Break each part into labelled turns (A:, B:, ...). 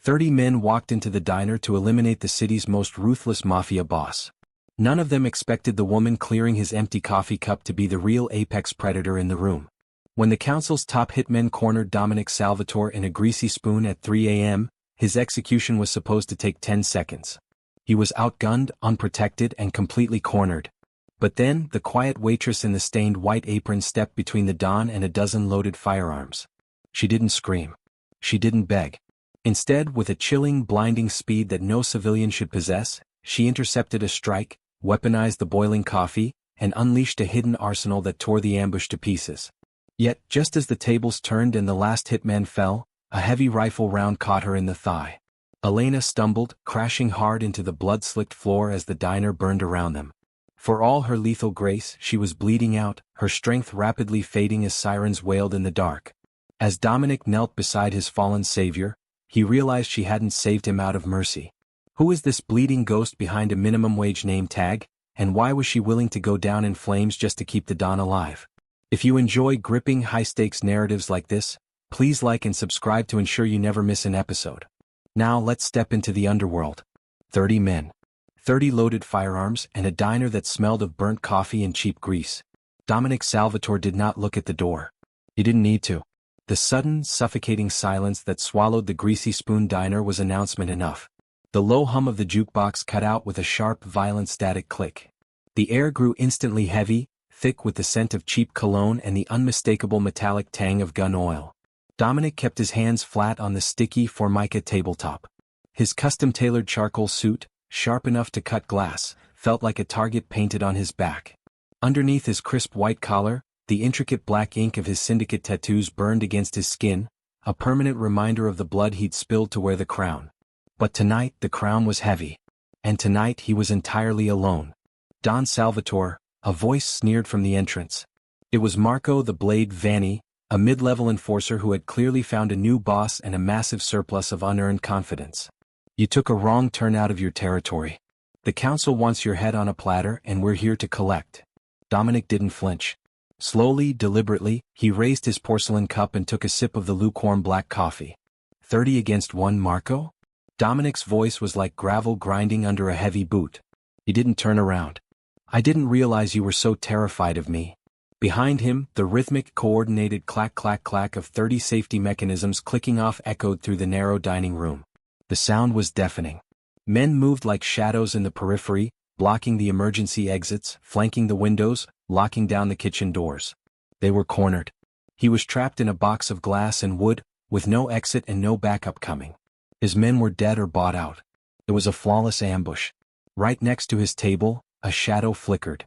A: 30 men walked into the diner to eliminate the city's most ruthless mafia boss. None of them expected the woman clearing his empty coffee cup to be the real apex predator in the room. When the council's top hitmen cornered Dominic Salvatore in a greasy spoon at 3 a.m., his execution was supposed to take 10 seconds. He was outgunned, unprotected, and completely cornered. But then, the quiet waitress in the stained white apron stepped between the Don and a dozen loaded firearms. She didn't scream. She didn't beg. Instead, with a chilling, blinding speed that no civilian should possess, she intercepted a strike, weaponized the boiling coffee, and unleashed a hidden arsenal that tore the ambush to pieces. Yet, just as the tables turned and the last hitman fell, a heavy rifle round caught her in the thigh. Elena stumbled, crashing hard into the blood-slicked floor as the diner burned around them. For all her lethal grace, she was bleeding out, her strength rapidly fading as sirens wailed in the dark. As Dominic knelt beside his fallen savior, he realized she hadn't saved him out of mercy. Who is this bleeding ghost behind a minimum wage name tag, and why was she willing to go down in flames just to keep the Don alive? If you enjoy gripping, high-stakes narratives like this, please like and subscribe to ensure you never miss an episode. Now let's step into the underworld. 30 men. 30 loaded firearms, and a diner that smelled of burnt coffee and cheap grease. Dominic Salvatore did not look at the door. He didn't need to. The sudden, suffocating silence that swallowed the greasy spoon diner was announcement enough. The low hum of the jukebox cut out with a sharp, violent static click. The air grew instantly heavy, thick with the scent of cheap cologne and the unmistakable metallic tang of gun oil. Dominic kept his hands flat on the sticky Formica tabletop. His custom-tailored charcoal suit, sharp enough to cut glass, felt like a target painted on his back. Underneath his crisp white collar, the intricate black ink of his syndicate tattoos burned against his skin, a permanent reminder of the blood he'd spilled to wear the crown. But tonight the crown was heavy. And tonight he was entirely alone. Don Salvatore, a voice sneered from the entrance. It was Marco the Blade Vanni, a mid-level enforcer who had clearly found a new boss and a massive surplus of unearned confidence. You took a wrong turn out of your territory. The council wants your head on a platter and we're here to collect. Dominic didn't flinch. Slowly, deliberately, he raised his porcelain cup and took a sip of the lukewarm black coffee. 30 against 1, Marco? Dominic's voice was like gravel grinding under a heavy boot. He didn't turn around. I didn't realize you were so terrified of me. Behind him, the rhythmic, coordinated clack-clack-clack of 30 safety mechanisms clicking off echoed through the narrow dining room. The sound was deafening. Men moved like shadows in the periphery, blocking the emergency exits, flanking the windows, locking down the kitchen doors. They were cornered. He was trapped in a box of glass and wood, with no exit and no backup coming. His men were dead or bought out. It was a flawless ambush. Right next to his table, a shadow flickered.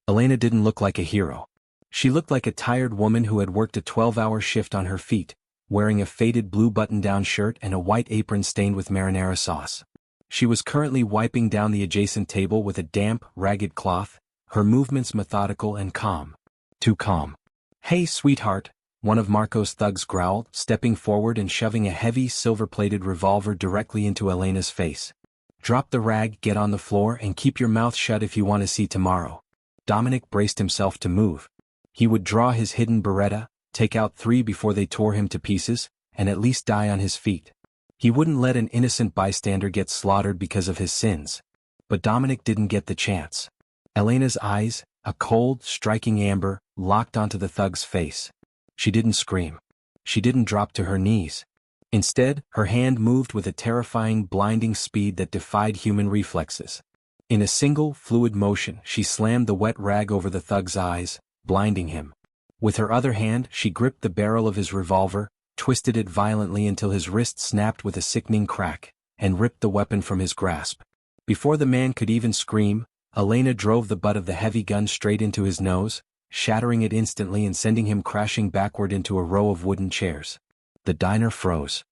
A: Elena didn't look like a hero. She looked like a tired woman who had worked a 12-hour shift on her feet, wearing a faded blue button-down shirt and a white apron stained with marinara sauce. She was currently wiping down the adjacent table with a damp, ragged cloth, her movements methodical and calm. Too calm. Hey, sweetheart, one of Marco's thugs growled, stepping forward and shoving a heavy, silver-plated revolver directly into Elena's face. Drop the rag, get on the floor, and keep your mouth shut if you want to see tomorrow. Dominic braced himself to move. He would draw his hidden Beretta, take out 3 before they tore him to pieces, and at least die on his feet. He wouldn't let an innocent bystander get slaughtered because of his sins. But Dominic didn't get the chance. Elena's eyes, a cold, striking amber, locked onto the thug's face. She didn't scream. She didn't drop to her knees. Instead, her hand moved with a terrifying, blinding speed that defied human reflexes. In a single, fluid motion, she slammed the wet rag over the thug's eyes, blinding him. With her other hand, she gripped the barrel of his revolver, twisted it violently until his wrist snapped with a sickening crack, and ripped the weapon from his grasp. Before the man could even scream, Elena drove the butt of the heavy gun straight into his nose, shattering it instantly and sending him crashing backward into a row of wooden chairs. The diner froze.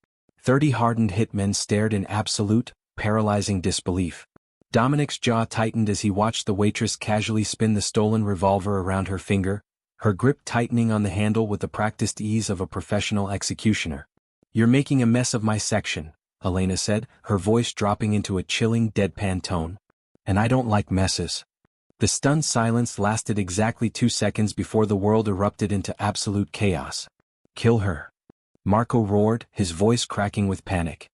A: 30 hardened hitmen stared in absolute, paralyzing disbelief. Dominic's jaw tightened as he watched the waitress casually spin the stolen revolver around her finger, her grip tightening on the handle with the practiced ease of a professional executioner. You're making a mess of my section, Elena said, her voice dropping into a chilling, deadpan tone. And I don't like messes. The stunned silence lasted exactly 2 seconds before the world erupted into absolute chaos. Kill her. Marco roared, his voice cracking with panic.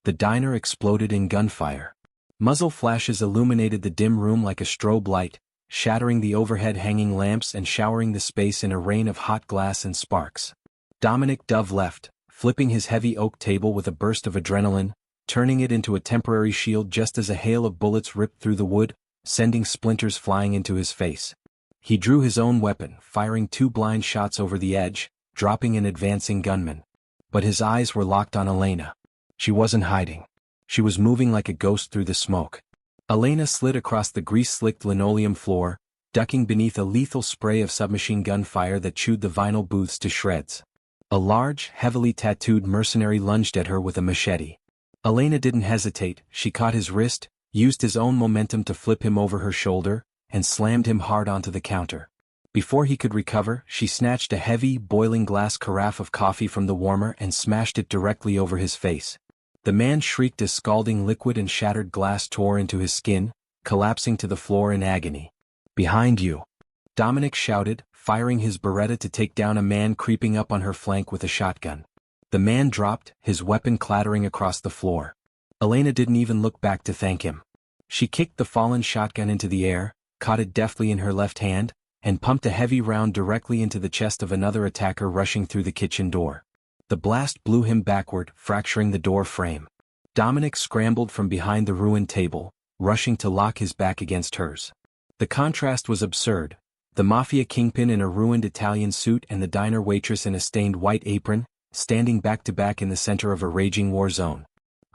A: The diner exploded in gunfire. Muzzle flashes illuminated the dim room like a strobe light, shattering the overhead hanging lamps and showering the space in a rain of hot glass and sparks. Dominic Dove left, flipping his heavy oak table with a burst of adrenaline, turning it into a temporary shield just as a hail of bullets ripped through the wood, sending splinters flying into his face. He drew his own weapon, firing 2 blind shots over the edge, dropping an advancing gunman. But his eyes were locked on Elena. She wasn't hiding. She was moving like a ghost through the smoke. Elena slid across the grease-slicked linoleum floor, ducking beneath a lethal spray of submachine gun fire that chewed the vinyl booths to shreds. A large, heavily tattooed mercenary lunged at her with a machete. Elena didn't hesitate. She caught his wrist, used his own momentum to flip him over her shoulder, and slammed him hard onto the counter. Before he could recover, she snatched a heavy, boiling glass carafe of coffee from the warmer and smashed it directly over his face. The man shrieked as scalding liquid and shattered glass tore into his skin, collapsing to the floor in agony. "Behind you!" Dominic shouted, firing his Beretta to take down a man creeping up on her flank with a shotgun. The man dropped, his weapon clattering across the floor. Elena didn't even look back to thank him. She kicked the fallen shotgun into the air, caught it deftly in her left hand, and pumped a heavy round directly into the chest of another attacker rushing through the kitchen door. The blast blew him backward, fracturing the door frame. Dominic scrambled from behind the ruined table, rushing to lock his back against hers. The contrast was absurd. The Mafia kingpin in a ruined Italian suit and the diner waitress in a stained white apron, standing back to back in the center of a raging war zone.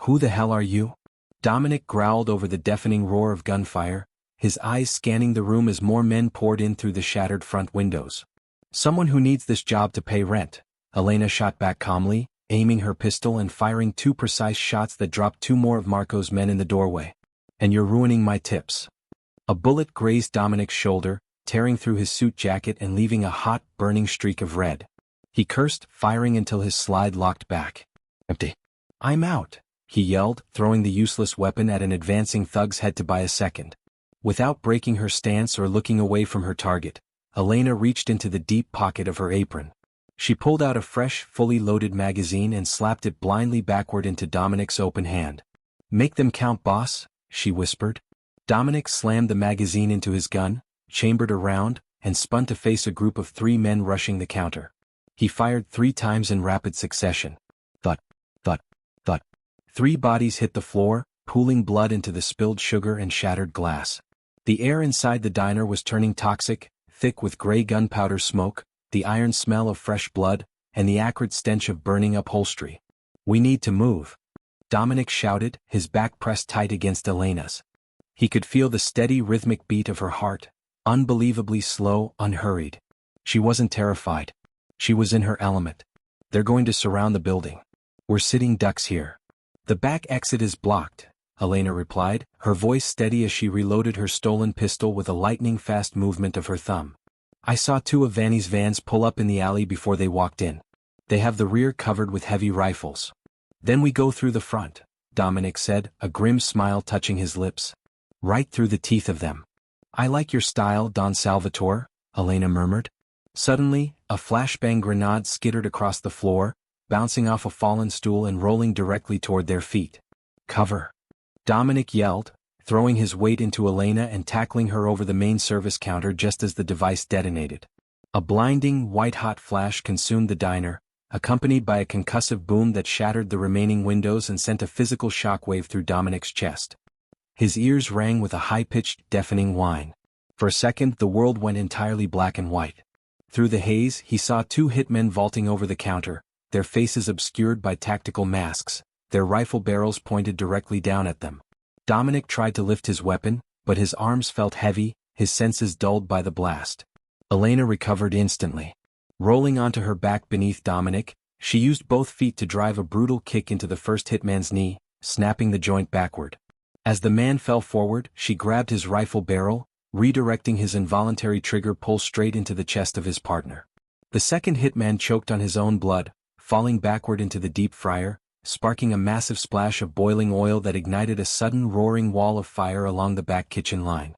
A: "Who the hell are you?" Dominic growled over the deafening roar of gunfire, his eyes scanning the room as more men poured in through the shattered front windows. "Someone who needs this job to pay rent," Elena shot back calmly, aiming her pistol and firing 2 precise shots that dropped 2 more of Marco's men in the doorway. "And you're ruining my tips." A bullet grazed Dominic's shoulder, tearing through his suit jacket and leaving a hot, burning streak of red. He cursed, firing until his slide locked back. "Empty. I'm out," he yelled, throwing the useless weapon at an advancing thug's head to buy a second. Without breaking her stance or looking away from her target, Elena reached into the deep pocket of her apron. She pulled out a fresh, fully loaded magazine and slapped it blindly backward into Dominic's open hand. "Make them count, boss," she whispered. Dominic slammed the magazine into his gun, chambered a round, and spun to face a group of 3 men rushing the counter. He fired 3 times in rapid succession. Thud, thud, thud. 3 bodies hit the floor, pooling blood into the spilled sugar and shattered glass. The air inside the diner was turning toxic, thick with gray gunpowder smoke, the iron smell of fresh blood, and the acrid stench of burning upholstery. "We need to move," Dominic shouted, his back pressed tight against Elena's. He could feel the steady rhythmic beat of her heart, unbelievably slow, unhurried. She wasn't terrified. She was in her element. "They're going to surround the building. We're sitting ducks here." "The back exit is blocked," Elena replied, her voice steady as she reloaded her stolen pistol with a lightning-fast movement of her thumb. "I saw 2 of Vanny's vans pull up in the alley before they walked in. They have the rear covered with heavy rifles. Then we go through the front," Dominic said, a grim smile touching his lips. "Right through the teeth of them." "I like your style, Don Salvatore," Elena murmured. Suddenly, a flashbang grenade skittered across the floor, bouncing off a fallen stool and rolling directly toward their feet. "Cover!" Dominic yelled, throwing his weight into Elena and tackling her over the main service counter just as the device detonated. A blinding, white-hot flash consumed the diner, accompanied by a concussive boom that shattered the remaining windows and sent a physical shockwave through Dominic's chest. His ears rang with a high-pitched, deafening whine. For a second the world went entirely black and white. Through the haze he saw 2 hitmen vaulting over the counter, their faces obscured by tactical masks, their rifle barrels pointed directly down at them. Dominic tried to lift his weapon, but his arms felt heavy, his senses dulled by the blast. Elena recovered instantly. Rolling onto her back beneath Dominic, she used both feet to drive a brutal kick into the first hitman's knee, snapping the joint backward. As the man fell forward, she grabbed his rifle barrel, redirecting his involuntary trigger pull straight into the chest of his partner. The second hitman choked on his own blood, falling backward into the deep fryer, sparking a massive splash of boiling oil that ignited a sudden roaring wall of fire along the back kitchen line.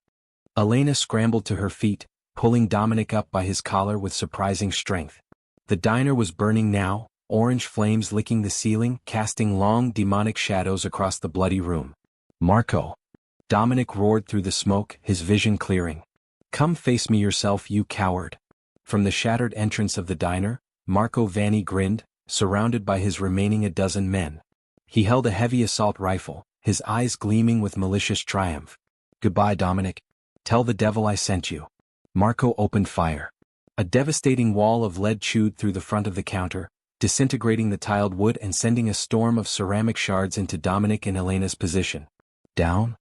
A: Elena scrambled to her feet, pulling Dominic up by his collar with surprising strength. The diner was burning now, orange flames licking the ceiling, casting long, demonic shadows across the bloody room. "Marco!" Dominic roared through the smoke, his vision clearing. "Come face me yourself, you coward." From the shattered entrance of the diner, Marco Vanni grinned, surrounded by his remaining 12 men. He held a heavy assault rifle, his eyes gleaming with malicious triumph. "Goodbye, Dominic. Tell the devil I sent you." Marco opened fire. A devastating wall of lead chewed through the front of the counter, disintegrating the tiled wood and sending a storm of ceramic shards into Dominic and Elena's position. "Down?"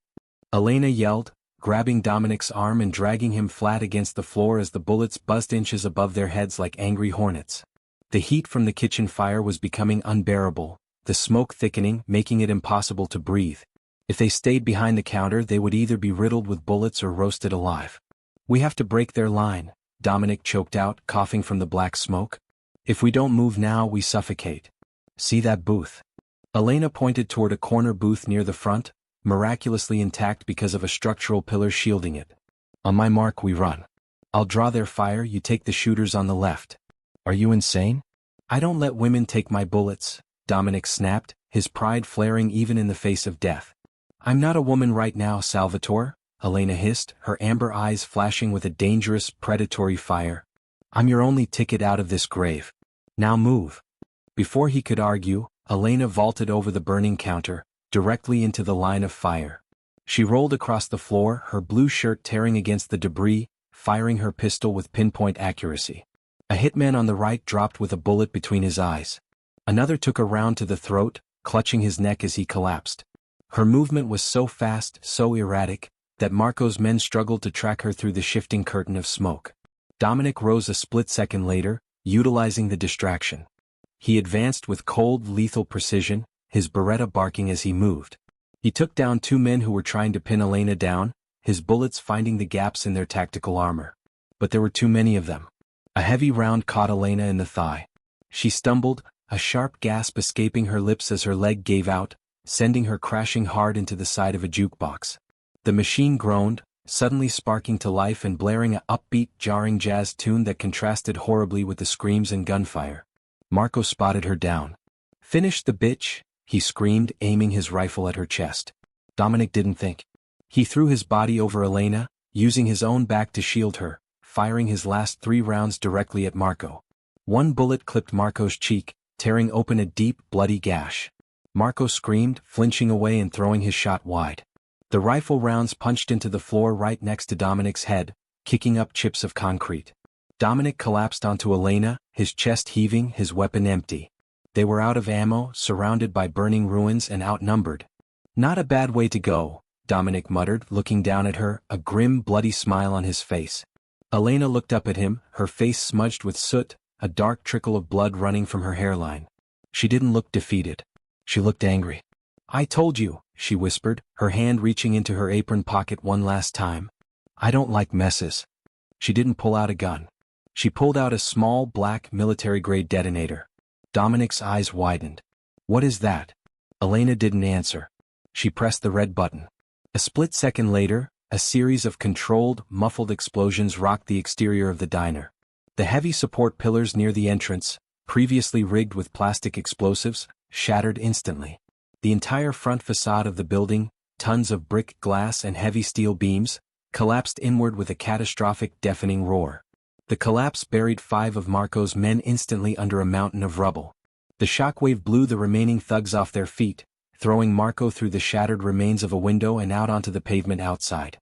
A: Elena yelled, grabbing Dominic's arm and dragging him flat against the floor as the bullets buzzed inches above their heads like angry hornets. The heat from the kitchen fire was becoming unbearable, the smoke thickening, making it impossible to breathe. If they stayed behind the counter, they would either be riddled with bullets or roasted alive. "We have to break their line," Dominic choked out, coughing from the black smoke. "If we don't move now, we suffocate. See that booth?" Elena pointed toward a corner booth near the front, miraculously intact because of a structural pillar shielding it. "On my mark, we run. I'll draw their fire, you take the shooters on the left." "Are you insane?" "I don't let women take my bullets," Dominic snapped, his pride flaring even in the face of death. "I'm not a woman right now, Salvatore," Elena hissed, her amber eyes flashing with a dangerous, predatory fire. "I'm your only ticket out of this grave. Now move." Before he could argue, Elena vaulted over the burning counter, directly into the line of fire. She rolled across the floor, her blue shirt tearing against the debris, firing her pistol with pinpoint accuracy. A hitman on the right dropped with a bullet between his eyes. Another took a round to the throat, clutching his neck as he collapsed. Her movement was so fast, so erratic, that Marco's men struggled to track her through the shifting curtain of smoke. Dominic rose a split second later, utilizing the distraction. He advanced with cold, lethal precision, his Beretta barking as he moved. He took down 2 men who were trying to pin Elena down, his bullets finding the gaps in their tactical armor. But there were too many of them. A heavy round caught Elena in the thigh. She stumbled, a sharp gasp escaping her lips as her leg gave out, sending her crashing hard into the side of a jukebox. The machine groaned, suddenly sparking to life and blaring a upbeat, jarring jazz tune that contrasted horribly with the screams and gunfire. Marco spotted her down. "Finish the bitch," he screamed, aiming his rifle at her chest. Dominic didn't think. He threw his body over Elena, using his own back to shield her, firing his last 3 rounds directly at Marco. One bullet clipped Marco's cheek, tearing open a deep, bloody gash. Marco screamed, flinching away and throwing his shot wide. The rifle rounds punched into the floor right next to Dominic's head, kicking up chips of concrete. Dominic collapsed onto Elena, his chest heaving, his weapon empty. They were out of ammo, surrounded by burning ruins and outnumbered. "Not a bad way to go," Dominic muttered, looking down at her, a grim, bloody smile on his face. Elena looked up at him, her face smudged with soot, a dark trickle of blood running from her hairline. She didn't look defeated. She looked angry. "I told you," she whispered, her hand reaching into her apron pocket one last time. "I don't like messes." She didn't pull out a gun. She pulled out a small, black, military-grade detonator. Dominic's eyes widened. "What is that?" Elena didn't answer. She pressed the red button. A split second later, a series of controlled, muffled explosions rocked the exterior of the diner. The heavy support pillars near the entrance, previously rigged with plastic explosives, shattered instantly. The entire front facade of the building, tons of brick, glass and heavy steel beams, collapsed inward with a catastrophic, deafening roar. The collapse buried 5 of Marco's men instantly under a mountain of rubble. The shockwave blew the remaining thugs off their feet, throwing Marco through the shattered remains of a window and out onto the pavement outside.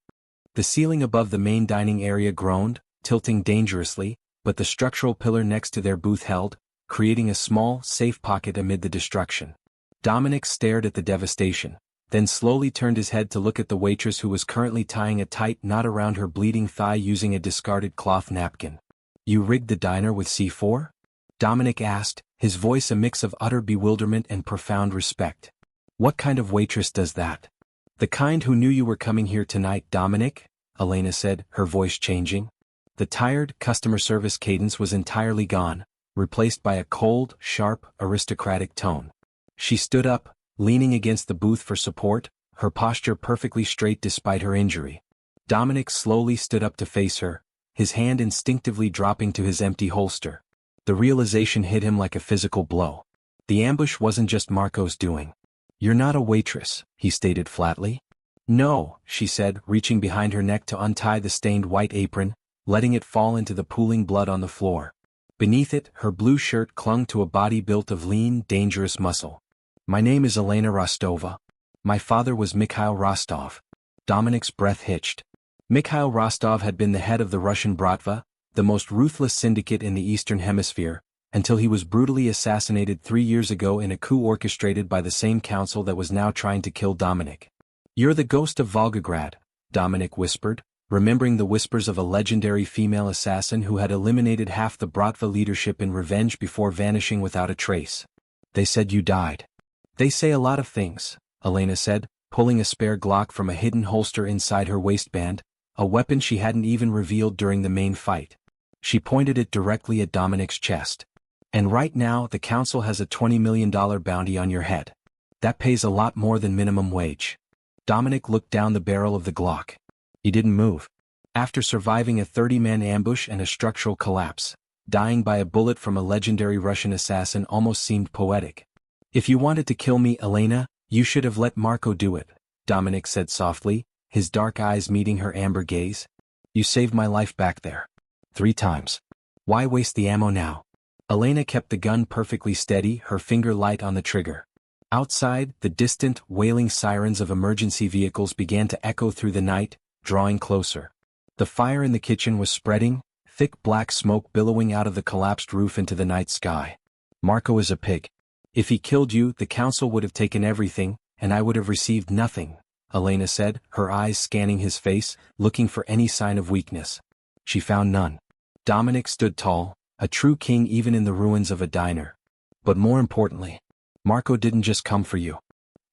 A: The ceiling above the main dining area groaned, tilting dangerously, but the structural pillar next to their booth held, creating a small, safe pocket amid the destruction. Dominic stared at the devastation, then slowly turned his head to look at the waitress who was currently tying a tight knot around her bleeding thigh using a discarded cloth napkin. "You rigged the diner with C4?" Dominic asked, his voice a mix of utter bewilderment and profound respect. "What kind of waitress does that?" "The kind who knew you were coming here tonight, Dominic," Elena said, her voice changing. The tired, customer service cadence was entirely gone, replaced by a cold, sharp, aristocratic tone. She stood up, leaning against the booth for support, her posture perfectly straight despite her injury. Dominic slowly stood up to face her, his hand instinctively dropping to his empty holster. The realization hit him like a physical blow. The ambush wasn't just Marco's doing. "You're not a waitress," he stated flatly. "No," she said, reaching behind her neck to untie the stained white apron, letting it fall into the pooling blood on the floor. Beneath it, her blue shirt clung to a body built of lean, dangerous muscle. "My name is Elena Rostova. My father was Mikhail Rostov." Dominic's breath hitched. Mikhail Rostov had been the head of the Russian Bratva, the most ruthless syndicate in the Eastern Hemisphere, until he was brutally assassinated 3 years ago in a coup orchestrated by the same council that was now trying to kill Dominic. "You're the ghost of Volgograd," Dominic whispered, remembering the whispers of a legendary female assassin who had eliminated half the Bratva leadership in revenge before vanishing without a trace. "They said you died." "They say a lot of things," Elena said, pulling a spare Glock from a hidden holster inside her waistband, a weapon she hadn't even revealed during the main fight. She pointed it directly at Dominic's chest. "And right now the council has a $20 million bounty on your head. That pays a lot more than minimum wage." Dominic looked down the barrel of the Glock. He didn't move. After surviving a 30-man ambush and a structural collapse, dying by a bullet from a legendary Russian assassin almost seemed poetic. "If you wanted to kill me, Elena, you should have let Marco do it," Dominic said softly, his dark eyes meeting her amber gaze. "You saved my life back there. 3 times. Why waste the ammo now?" Elena kept the gun perfectly steady, her finger light on the trigger. Outside, the distant, wailing sirens of emergency vehicles began to echo through the night, drawing closer. The fire in the kitchen was spreading, thick black smoke billowing out of the collapsed roof into the night sky. "Marco is a pig. If he killed you, the council would have taken everything, and I would have received nothing," Elena said, her eyes scanning his face, looking for any sign of weakness. She found none. Dominic stood tall, a true king even in the ruins of a diner. "But more importantly, Marco didn't just come for you.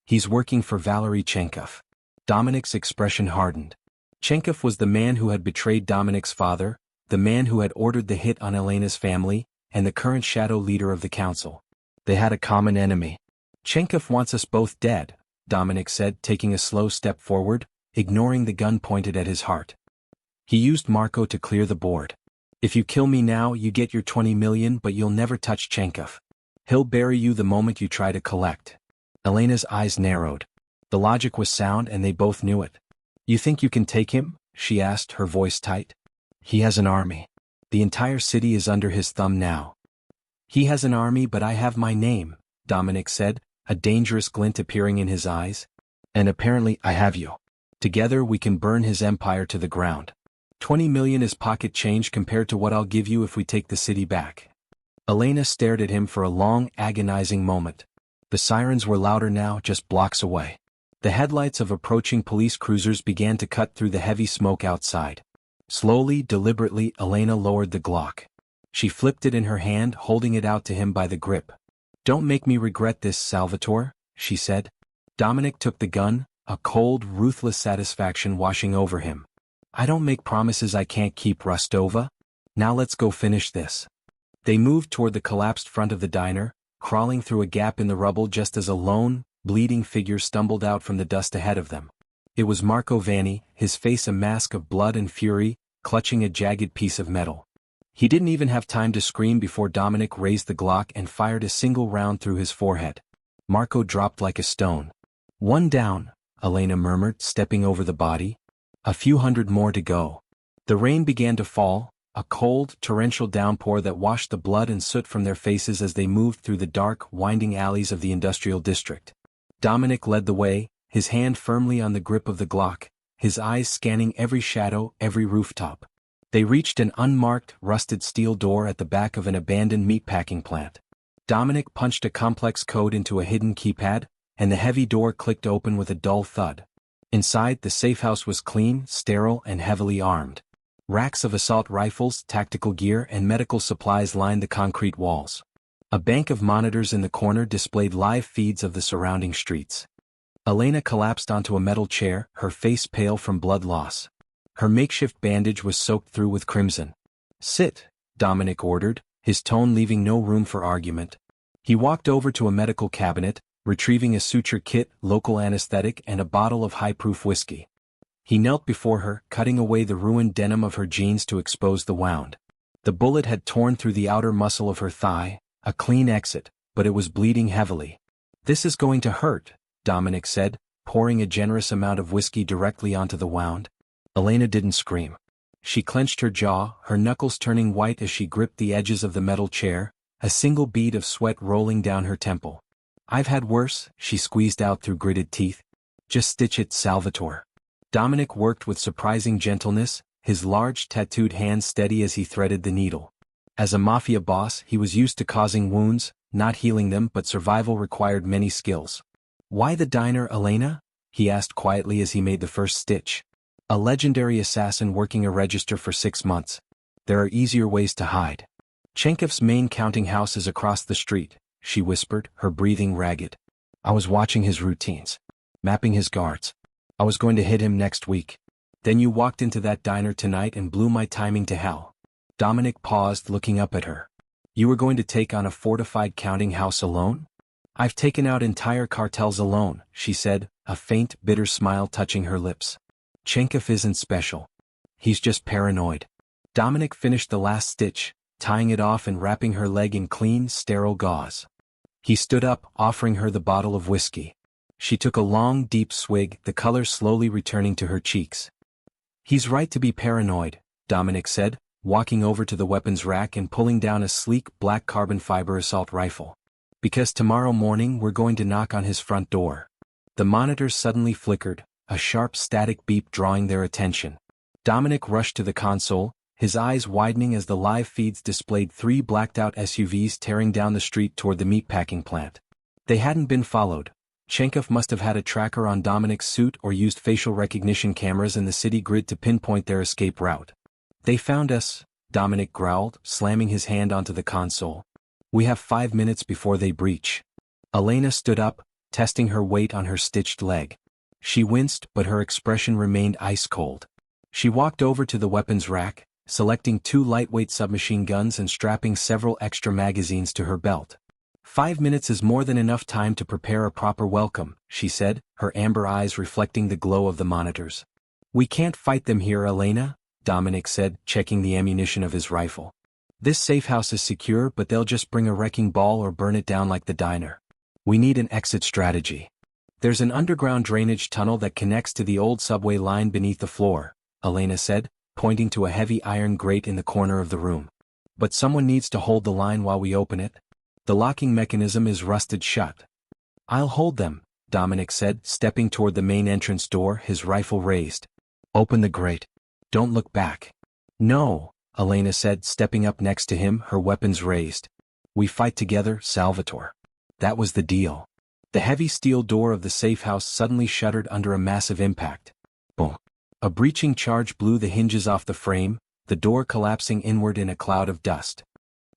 A: He's working for Valery Chenkov." Dominic's expression hardened. Chenkov was the man who had betrayed Dominic's father, the man who had ordered the hit on Elena's family, and the current shadow leader of the council. They had a common enemy. "Chenkov wants us both dead," Dominic said, taking a slow step forward, ignoring the gun pointed at his heart. "He used Marco to clear the board. If you kill me now, you get your 20 million, but you'll never touch Chenkov. He'll bury you the moment you try to collect." Elena's eyes narrowed. The logic was sound and they both knew it. "You think you can take him?" she asked, her voice tight. "He has an army. The entire city is under his thumb now." "He has an army, but I have my name," Dominic said, a dangerous glint appearing in his eyes. "And apparently I have you. Together we can burn his empire to the ground. 20 million is pocket change compared to what I'll give you if we take the city back." Elena stared at him for a long, agonizing moment. The sirens were louder now, just blocks away. The headlights of approaching police cruisers began to cut through the heavy smoke outside. Slowly, deliberately, Elena lowered the Glock. She flipped it in her hand, holding it out to him by the grip. "Don't make me regret this, Salvatore," she said. Dominic took the gun, a cold, ruthless satisfaction washing over him. "I don't make promises I can't keep, Rostova. Now let's go finish this." They moved toward the collapsed front of the diner, crawling through a gap in the rubble just as a lone, bleeding figure stumbled out from the dust ahead of them. It was Marco Vanni, his face a mask of blood and fury, clutching a jagged piece of metal. He didn't even have time to scream before Dominic raised the Glock and fired a single round through his forehead. Marco dropped like a stone. "One down," Elena murmured, stepping over the body. "A few hundred more to go." The rain began to fall, a cold, torrential downpour that washed the blood and soot from their faces as they moved through the dark, winding alleys of the industrial district. Dominic led the way, his hand firmly on the grip of the Glock, his eyes scanning every shadow, every rooftop. They reached an unmarked, rusted steel door at the back of an abandoned meatpacking plant. Dominic punched a complex code into a hidden keypad, and the heavy door clicked open with a dull thud. Inside, the safe house was clean, sterile, and heavily armed. Racks of assault rifles, tactical gear, and medical supplies lined the concrete walls. A bank of monitors in the corner displayed live feeds of the surrounding streets. Elena collapsed onto a metal chair, her face pale from blood loss. Her makeshift bandage was soaked through with crimson. "Sit," Dominic ordered, his tone leaving no room for argument. He walked over to a medical cabinet, retrieving a suture kit, local anesthetic, and a bottle of high-proof whiskey. He knelt before her, cutting away the ruined denim of her jeans to expose the wound. The bullet had torn through the outer muscle of her thigh, a clean exit, but it was bleeding heavily. "This is going to hurt," Dominic said, pouring a generous amount of whiskey directly onto the wound. Elena didn't scream. She clenched her jaw, her knuckles turning white as she gripped the edges of the metal chair, a single bead of sweat rolling down her temple. "I've had worse," she squeezed out through gritted teeth. "Just stitch it, Salvatore." Dominic worked with surprising gentleness, his large tattooed hands steady as he threaded the needle. As a Mafia boss, he was used to causing wounds, not healing them, but survival required many skills. "Why the diner, Elena?" he asked quietly as he made the first stitch. "A legendary assassin working a register for 6 months. There are easier ways to hide." "Chenkov's main counting house is across the street," she whispered, her breathing ragged. "I was watching his routines. Mapping his guards. I was going to hit him next week. Then you walked into that diner tonight and blew my timing to hell." Dominic paused, looking up at her. "You were going to take on a fortified counting house alone?" "I've taken out entire cartels alone," she said, a faint, bitter smile touching her lips. "Chenkov isn't special. He's just paranoid." Dominic finished the last stitch, tying it off and wrapping her leg in clean, sterile gauze. He stood up, offering her the bottle of whiskey. She took a long, deep swig, the color slowly returning to her cheeks. "He's right to be paranoid," Dominic said, walking over to the weapons rack and pulling down a sleek black carbon fiber assault rifle. "Because tomorrow morning we're going to knock on his front door." The monitors suddenly flickered, a sharp static beep drawing their attention. Dominic rushed to the console, his eyes widening as the live feeds displayed 3 blacked-out SUVs tearing down the street toward the meatpacking plant. They hadn't been followed. Chenkov must have had a tracker on Dominic's suit or used facial recognition cameras in the city grid to pinpoint their escape route. "They found us," Dominic growled, slamming his hand onto the console. "We have 5 minutes before they breach." Elena stood up, testing her weight on her stitched leg. She winced, but her expression remained ice-cold. She walked over to the weapons rack, selecting 2 lightweight submachine guns and strapping several extra magazines to her belt. "5 minutes is more than enough time to prepare a proper welcome," she said, her amber eyes reflecting the glow of the monitors. "We can't fight them here, Elena," Dominic said, checking the ammunition of his rifle. "This safe house is secure, but they'll just bring a wrecking ball or burn it down like the diner. We need an exit strategy. There's an underground drainage tunnel that connects to the old subway line beneath the floor," Elena said, pointing to a heavy iron grate in the corner of the room. "But someone needs to hold the line while we open it. The locking mechanism is rusted shut." "I'll hold them," Dominic said, stepping toward the main entrance door, his rifle raised. "Open the grate. Don't look back." "No," Elena said, stepping up next to him, her weapons raised. "We fight together, Salvatore." That was the deal. The heavy steel door of the safe house suddenly shuddered under a massive impact. Boom. A breaching charge blew the hinges off the frame, the door collapsing inward in a cloud of dust.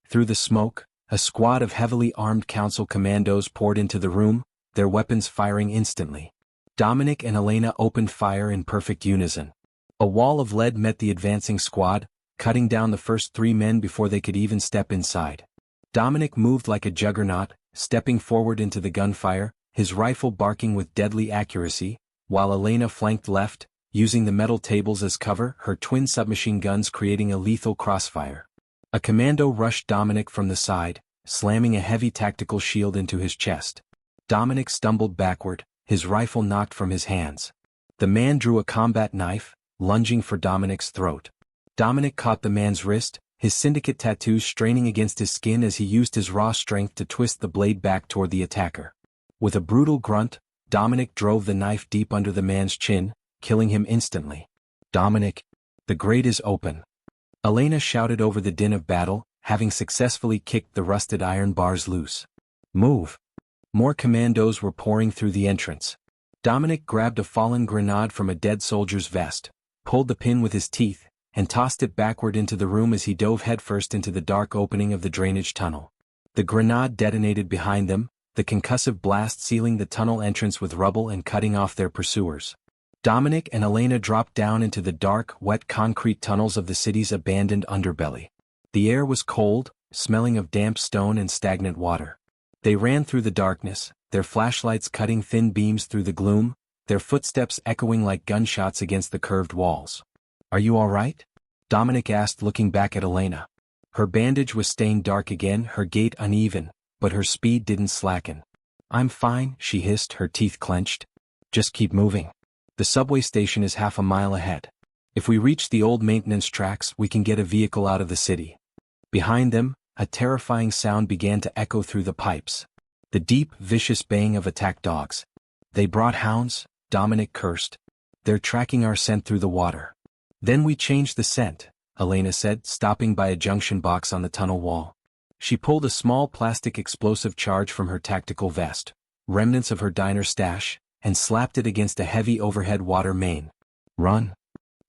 A: Through the smoke, a squad of heavily armed council commandos poured into the room, their weapons firing instantly. Dominic and Elena opened fire in perfect unison. A wall of lead met the advancing squad, cutting down the first 3 men before they could even step inside. Dominic moved like a juggernaut, stepping forward into the gunfire, his rifle barking with deadly accuracy, while Elena flanked left, using the metal tables as cover, her twin submachine guns creating a lethal crossfire. A commando rushed Dominic from the side, slamming a heavy tactical shield into his chest. Dominic stumbled backward, his rifle knocked from his hands. The man drew a combat knife, lunging for Dominic's throat. Dominic caught the man's wrist, his syndicate tattoos straining against his skin as he used his raw strength to twist the blade back toward the attacker. With a brutal grunt, Dominic drove the knife deep under the man's chin, killing him instantly. "Dominic, the grate is open." Elena shouted over the din of battle, having successfully kicked the rusted iron bars loose. "Move." More commandos were pouring through the entrance. Dominic grabbed a fallen grenade from a dead soldier's vest, pulled the pin with his teeth, and tossed it backward into the room as he dove headfirst into the dark opening of the drainage tunnel. The grenade detonated behind them, the concussive blast sealing the tunnel entrance with rubble and cutting off their pursuers. Dominic and Elena dropped down into the dark, wet concrete tunnels of the city's abandoned underbelly. The air was cold, smelling of damp stone and stagnant water. They ran through the darkness, their flashlights cutting thin beams through the gloom, their footsteps echoing like gunshots against the curved walls. "Are you all right?" Dominic asked, looking back at Elena. Her bandage was stained dark again, her gait uneven, but her speed didn't slacken. "I'm fine," she hissed, her teeth clenched. "Just keep moving. The subway station is half a mile ahead. If we reach the old maintenance tracks, we can get a vehicle out of the city." Behind them, a terrifying sound began to echo through the pipes. The deep, vicious baying of attack dogs. "They brought hounds," Dominic cursed. "They're tracking our scent through the water." "Then we changed the scent," Elena said, stopping by a junction box on the tunnel wall. She pulled a small plastic explosive charge from her tactical vest, remnants of her diner stash, and slapped it against a heavy overhead water main. "Run."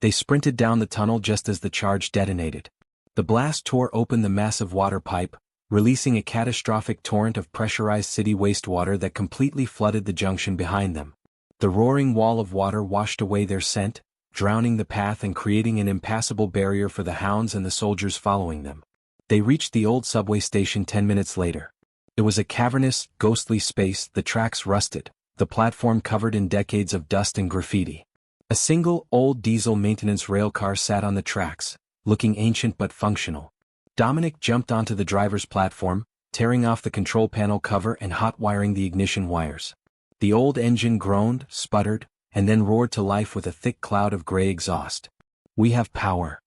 A: They sprinted down the tunnel just as the charge detonated. The blast tore open the massive water pipe, releasing a catastrophic torrent of pressurized city wastewater that completely flooded the junction behind them. The roaring wall of water washed away their scent, drowning the path and creating an impassable barrier for the hounds and the soldiers following them. They reached the old subway station 10 minutes later. It was a cavernous, ghostly space, the tracks rusted, the platform covered in decades of dust and graffiti. A single, old diesel maintenance rail car sat on the tracks, looking ancient but functional. Dominic jumped onto the driver's platform, tearing off the control panel cover and hot-wiring the ignition wires. The old engine groaned, sputtered, and then roared to life with a thick cloud of gray exhaust. "We have power,"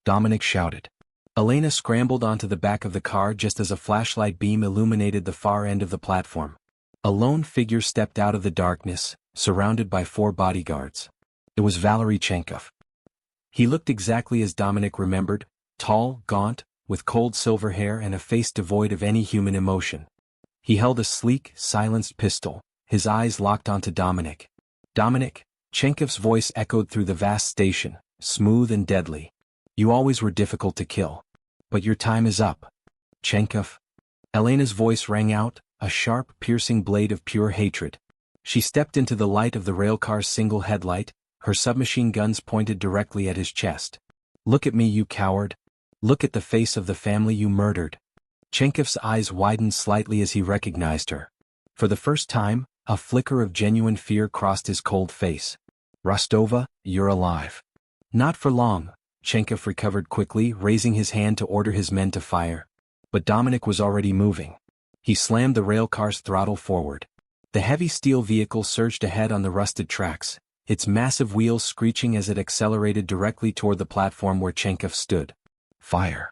A: Dominic shouted. Elena scrambled onto the back of the car just as a flashlight beam illuminated the far end of the platform. A lone figure stepped out of the darkness, surrounded by 4 bodyguards. It was Valery Chenkov. He looked exactly as Dominic remembered, tall, gaunt, with cold silver hair and a face devoid of any human emotion. He held a sleek, silenced pistol, his eyes locked onto Dominic. "Dominic," Chenkov's voice echoed through the vast station, smooth and deadly. "You always were difficult to kill. But your time is up." "Chenkov?" Elena's voice rang out, a sharp, piercing blade of pure hatred. She stepped into the light of the railcar's single headlight, her submachine guns pointed directly at his chest. "Look at me, you coward. Look at the face of the family you murdered." Chenkov's eyes widened slightly as he recognized her. For the first time, a flicker of genuine fear crossed his cold face. "Rostova, you're alive." "Not for long," Chenkov recovered quickly, raising his hand to order his men to fire. But Dominic was already moving. He slammed the railcar's throttle forward. The heavy steel vehicle surged ahead on the rusted tracks, its massive wheels screeching as it accelerated directly toward the platform where Chenkov stood. "Fire!"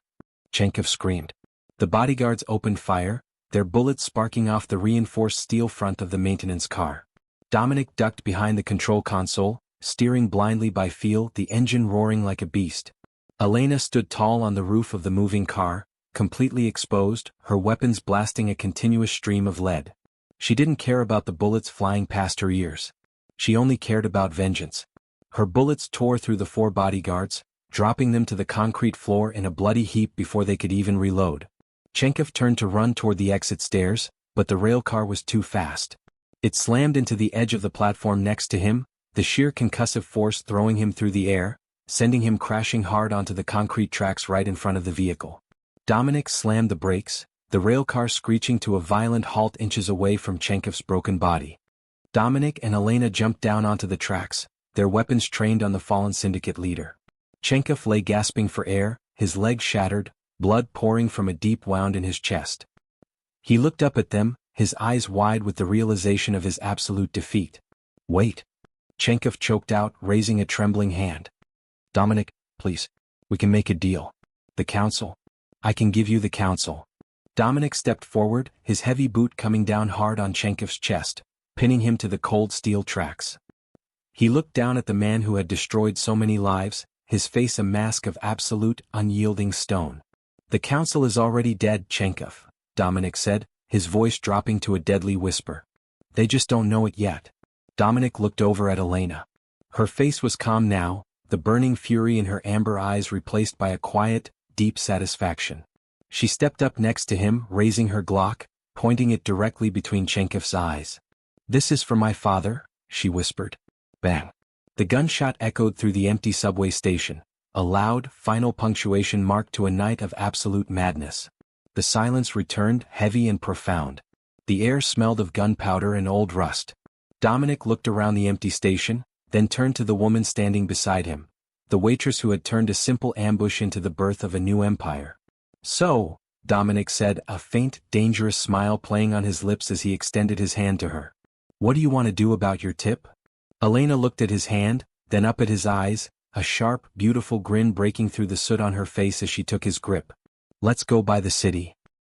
A: Chenkov screamed. The bodyguards opened fire, their bullets sparking off the reinforced steel front of the maintenance car. Dominic ducked behind the control console, steering blindly by feel, the engine roaring like a beast. Elena stood tall on the roof of the moving car, completely exposed, her weapons blasting a continuous stream of lead. She didn't care about the bullets flying past her ears. She only cared about vengeance. Her bullets tore through the 4 bodyguards, dropping them to the concrete floor in a bloody heap before they could even reload. Chenkov turned to run toward the exit stairs, but the railcar was too fast. It slammed into the edge of the platform next to him, the sheer concussive force throwing him through the air, sending him crashing hard onto the concrete tracks right in front of the vehicle. Dominic slammed the brakes, the railcar screeching to a violent halt inches away from Chenkov's broken body. Dominic and Elena jumped down onto the tracks, their weapons trained on the fallen syndicate leader. Chenkov lay gasping for air, his legs shattered, blood pouring from a deep wound in his chest. He looked up at them, his eyes wide with the realization of his absolute defeat. "Wait," Chenkov choked out, raising a trembling hand. "Dominic, please. We can make a deal. The council. I can give you the council." Dominic stepped forward, his heavy boot coming down hard on Chenkov's chest, pinning him to the cold steel tracks. He looked down at the man who had destroyed so many lives, his face a mask of absolute, unyielding stone. "The council is already dead, Chenkov," Dominic said, his voice dropping to a deadly whisper. "They just don't know it yet." Dominic looked over at Elena. Her face was calm now, the burning fury in her amber eyes replaced by a quiet, deep satisfaction. She stepped up next to him, raising her Glock, pointing it directly between Chenkov's eyes. "This is for my father," she whispered. Bang. The gunshot echoed through the empty subway station, a loud, final punctuation mark to a night of absolute madness. The silence returned, heavy and profound. The air smelled of gunpowder and old rust. Dominic looked around the empty station, then turned to the woman standing beside him, the waitress who had turned a simple ambush into the birth of a new empire. So, Dominic said, a faint, dangerous smile playing on his lips as he extended his hand to her. What do you want to do about your tip? Elena looked at his hand, then up at his eyes, a sharp, beautiful grin breaking through the soot on her face as she took his grip. Let's go by the city.